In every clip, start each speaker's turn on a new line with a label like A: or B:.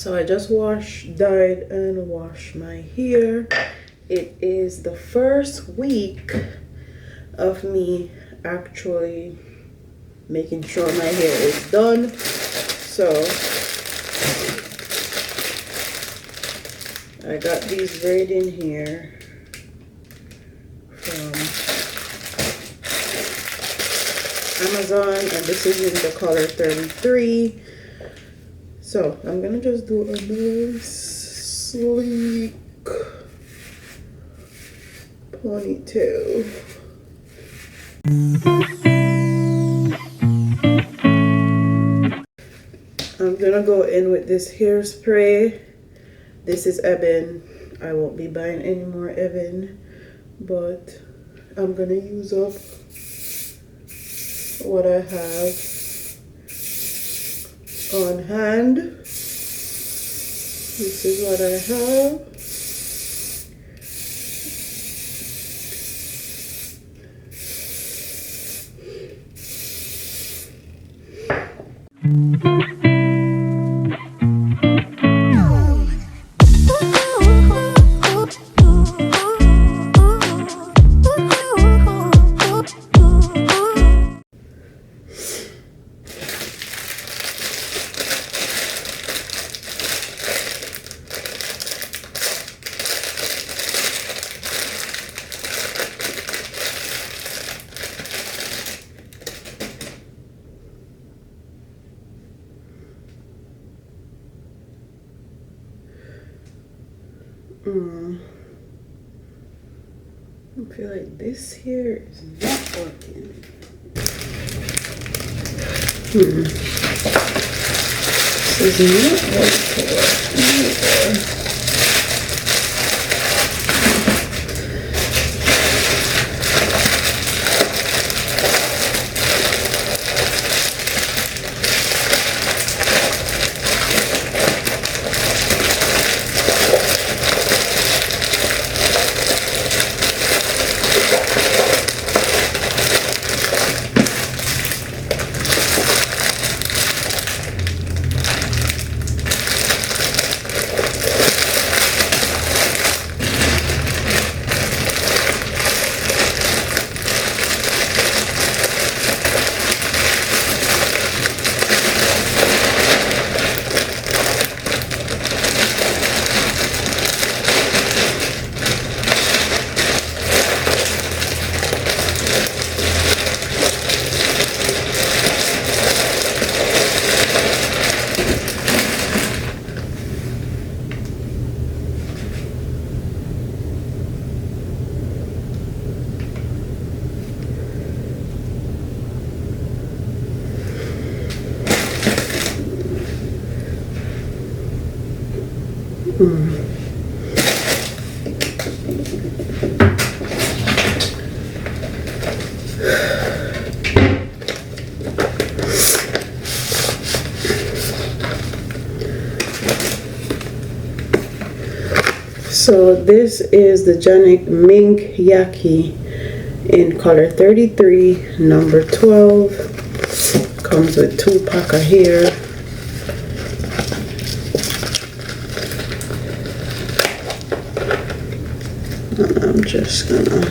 A: So I just dyed and washed my hair. It is the first week of me actually making sure my hair is done. So I got these braiding here from Amazon, and this is in the color 33. So I'm gonna just do a nice sleek ponytail. I'm gonna go in with this hairspray. This is Ebin. I won't be buying any more Ebin, but I'm gonna use up what I have on hand. This is what I have. I feel like this here is not working. This is not working either. So this is the Janik Mink Yaki in color 33, number 12. Comes with 2 pack of hair. And I'm just gonna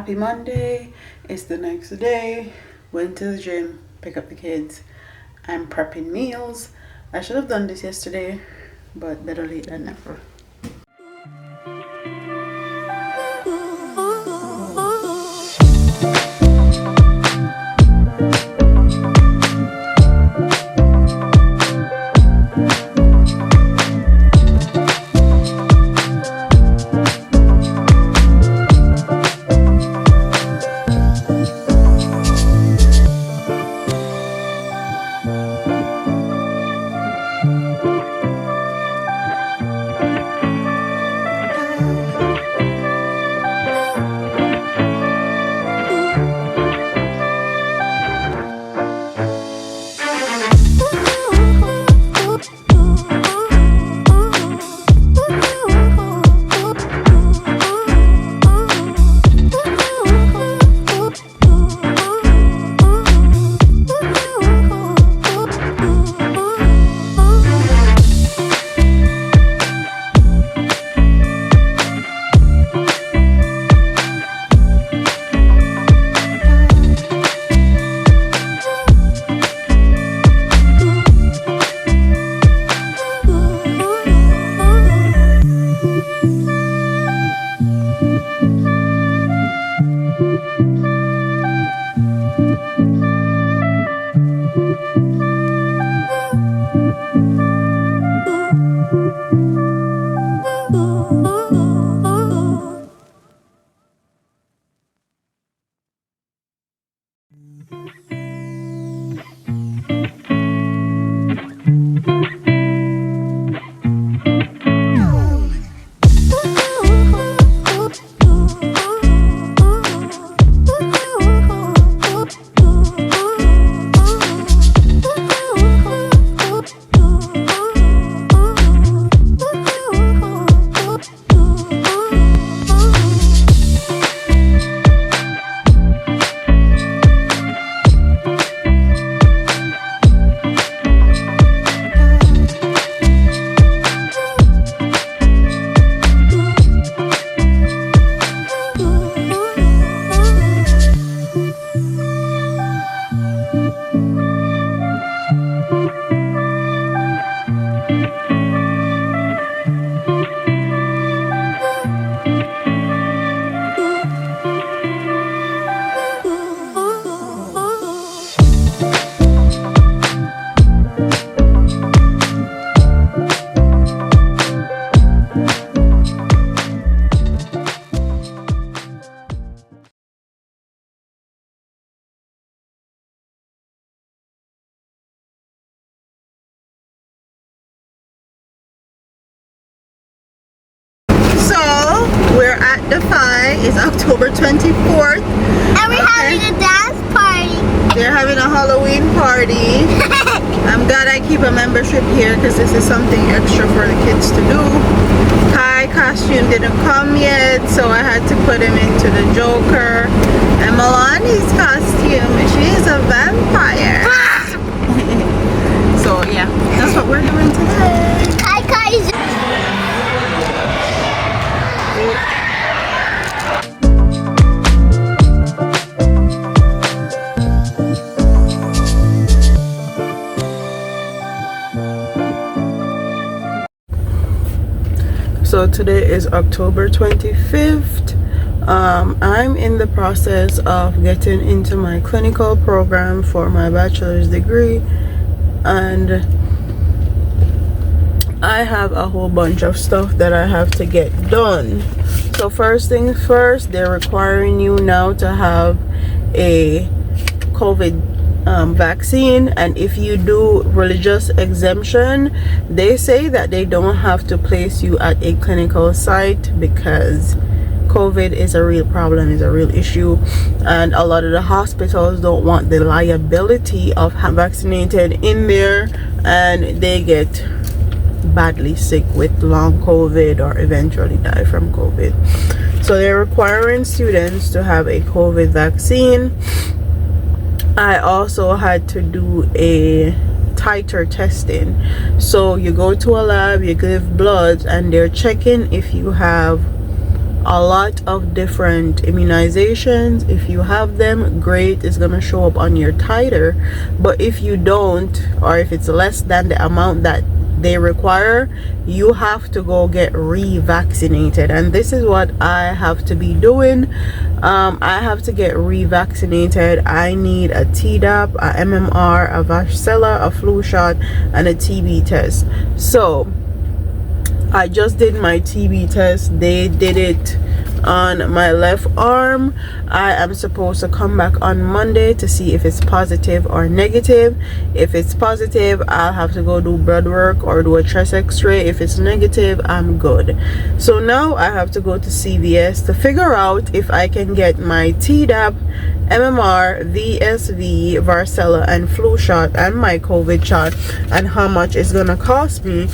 A: Happy Monday. It's the next day. Went to the gym, pick up the kids. I'm prepping meals. I should have done this yesterday, but better late than never. So we're at the Phi. It's October 24th.
B: And we're having a dance party.
A: They're having a Halloween party. I'm glad I keep a membership here because this is something extra for the kids to do. Kai costume didn't come yet, so I had to put him into the Joker. And Milani's costume, she's a vampire. So yeah, that's what we're doing today.
B: Hi guys.
A: So today is October 25th. I'm in the process of getting into my clinical program for my bachelor's degree, and I have a whole bunch of stuff that I have to get done. So first things first, they're requiring you now to have a COVID vaccine, and if you do religious exemption, they say that they don't have to place you at a clinical site because COVID is a real problem, is a real issue, and a lot of the hospitals don't want the liability of vaccinated in there and they get badly sick with long COVID or eventually die from COVID. So they're requiring students to have a COVID vaccine. I also had to do a titer testing. So you go to a lab, you give blood, and they're checking if you have a lot of different immunizations. If you have them, great, it's gonna show up on your titer. But if you don't, or if it's less than the amount that they require, you have to go get revaccinated, and this is what I have to be doing. I have to get revaccinated. I need a Tdap, a MMR, a varicella, a flu shot, and a TB test. So I just did my TB test. They did it on my left arm. I am supposed to come back on Monday to see if it's positive or negative. If it's positive, I'll have to go do blood work or do a chest x-ray. If it's negative, I'm good. So now I have to go to CVS to figure out if I can get my Tdap, MMR, VSV, varicella, and flu shot, and my COVID shot, and how much it's gonna cost me.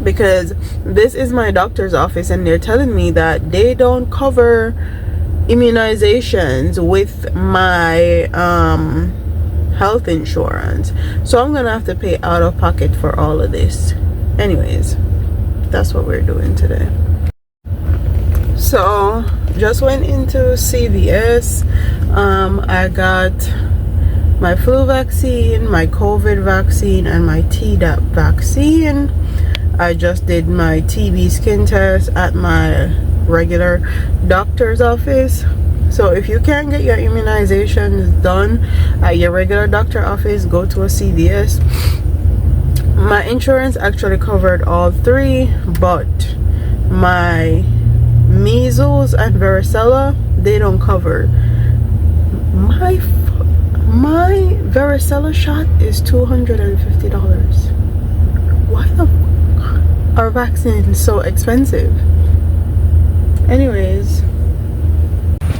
A: Because this is my doctor's office and they're telling me that they don't cover immunizations with my health insurance, so I'm gonna have to pay out of pocket for all of this. Anyways, that's what we're doing today. So just went into CVS. I got my flu vaccine, my COVID vaccine, and my Tdap vaccine. I just did my TB skin test at my regular doctor's office. So if you can't get your immunizations done at your regular doctor office, go to a CVS. My insurance actually covered all three, but my measles and varicella, they don't cover. My varicella shot is $250. Why the are vaccines so expensive? Anyways,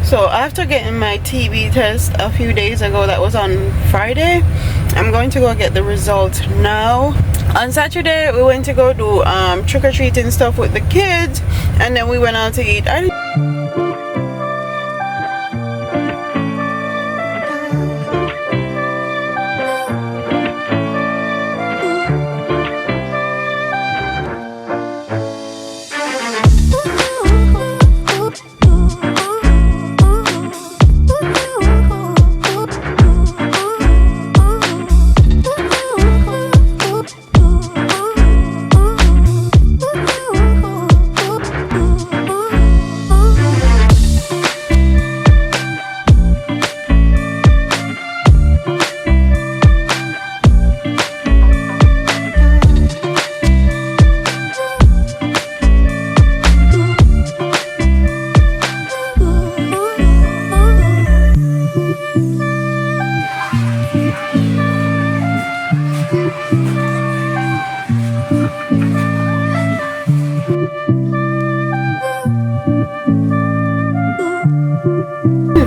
A: so after getting my TB test a few days ago, that was on Friday, I'm going to go get the results now. On Saturday we went to go do trick-or-treating stuff with the kids, and then we went out to eat.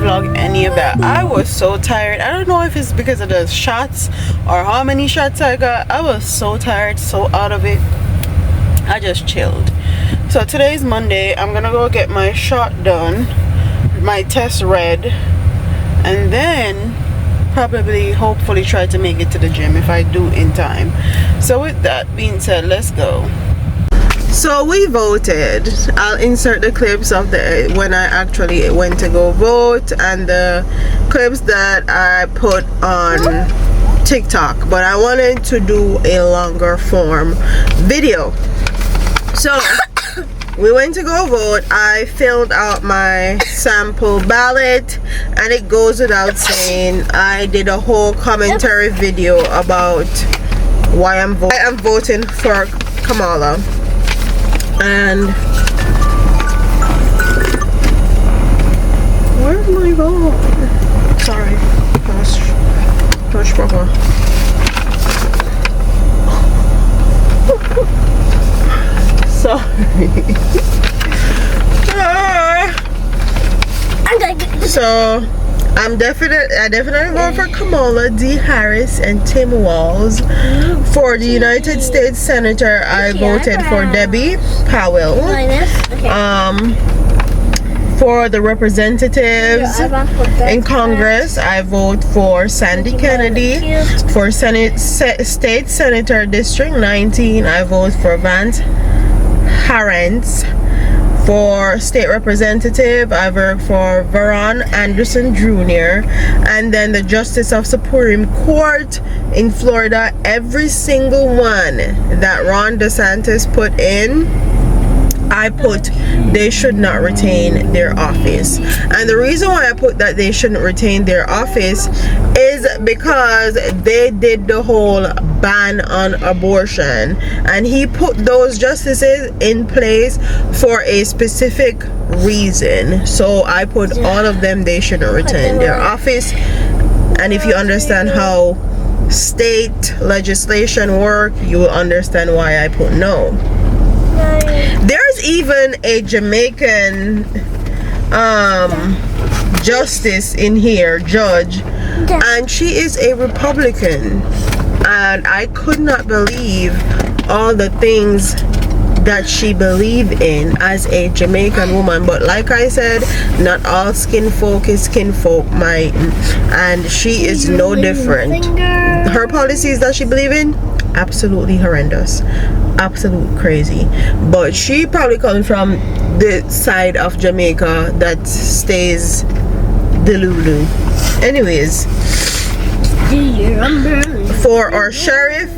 A: Vlog any of that. I was so tired. I don't know if it's because of the shots or how many shots I got. I was so tired, so out of it. I just chilled. So today's Monday. I'm gonna go get my shot done, my test read, and then probably hopefully try to make it to the gym if I do in time. So with that being said, let's go. So we voted. I'll insert the clips of the when I actually went to go vote and the clips that I put on TikTok, but I wanted to do a longer form video. So we went to go vote. I filled out my sample ballot, and it goes without saying I did a whole commentary video about why I'm voting for Kamala. And where's my phone? Sorry, touch proper. Sorry. So I definitely vote for Kamala D. Harris and Tim Walz. For the United States Senator, I voted for Debbie Powell. For the representatives in Congress, I vote for Sandy Kennedy. For State Senator District 19, I vote for Vance Harrence. For state representative, I work for Veron Anderson Jr. And then the Justice of Supreme Court in Florida, every single one that Ron DeSantis put in, I put they should not retain their office. And the reason why I put that they shouldn't retain their office is because they did the whole ban on abortion, and he put those justices in place for a specific reason. So I put all of them, they shouldn't retain their office. And if you understand how state legislation work, you will understand why I put no. There's even a Jamaican justice in here, judge, and she is a Republican, and I could not believe all the things that she believed in as a Jamaican woman. But like I said, not all skin folk is skin folk, and she is no different. Her policies that she believe in, absolutely horrendous, absolute crazy. But she probably comes from the side of Jamaica that stays the Lulu. Anyways, for our sheriff,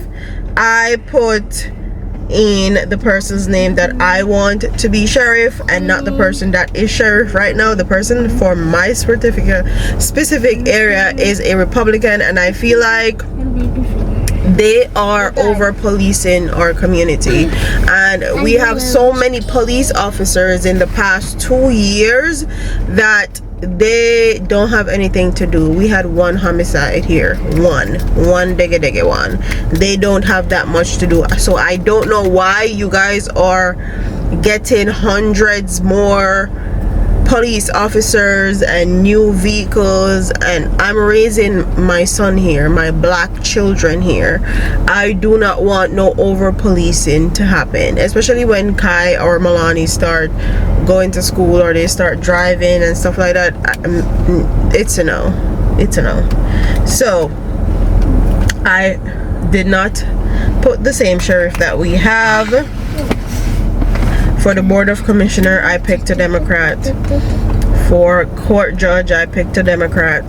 A: I put in the person's name that I want to be sheriff, and not the person that is sheriff right now. The person for my specific area is a Republican, and I feel like they are over policing our community, and we have so many police officers in the past 2 years that they don't have anything to do. We had one homicide here, one dege one. They don't have that much to do. So I don't know why you guys are getting hundreds more police officers and new vehicles, and I'm raising my son here, my black children here. I do not want no over policing to happen, especially when Kai or Milani start going to school or they start driving and stuff like that. It's a no, it's a no. So I did not put the same sheriff that we have. For the Board of Commissioner, I picked a Democrat. For court judge, I picked a Democrat.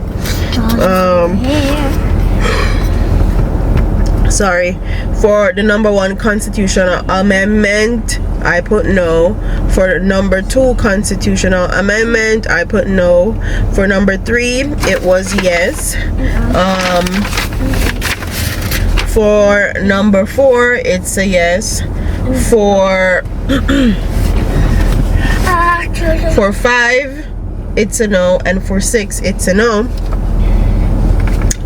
A: Sorry. For the number 1 constitutional amendment, I put no. For the number 2 constitutional amendment, I put no. For number 3, it was yes. For number 4, it's a yes. For 5, it's a no, and for 6, it's a no.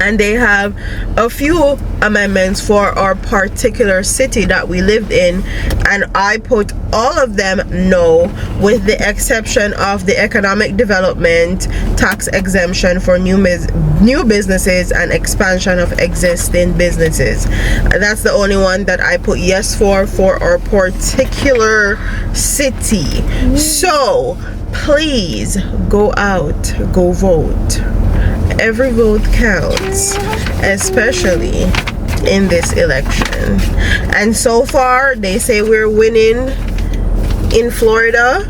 A: And they have a few amendments for our particular city that we lived in, and I put all of them no, with the exception of the economic development, tax exemption for new businesses, and expansion of existing businesses. That's the only one that I put yes for our particular city. So please go out, go vote. Every vote counts, especially in this election. And so far, they say we're winning in Florida.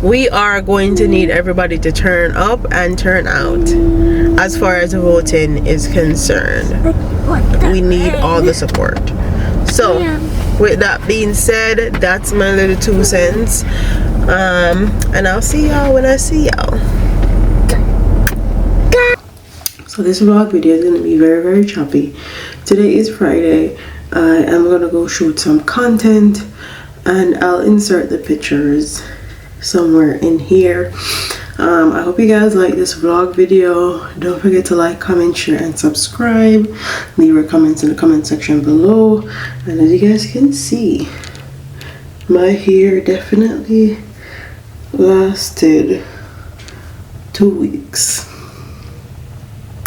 A: We are going to need everybody to turn up and turn out as far as voting is concerned. We need all the support. So with that being said, that's my little 2 cents. And I'll see y'all when I see y'all. So this vlog video is going to be very, very choppy. Today is Friday. I am going to go shoot some content, and I'll insert the pictures somewhere in here. I hope you guys like this vlog video. Don't forget to like, comment, share, and subscribe. Leave your comments in the comment section below. And as you guys can see, my hair definitely lasted 2 weeks.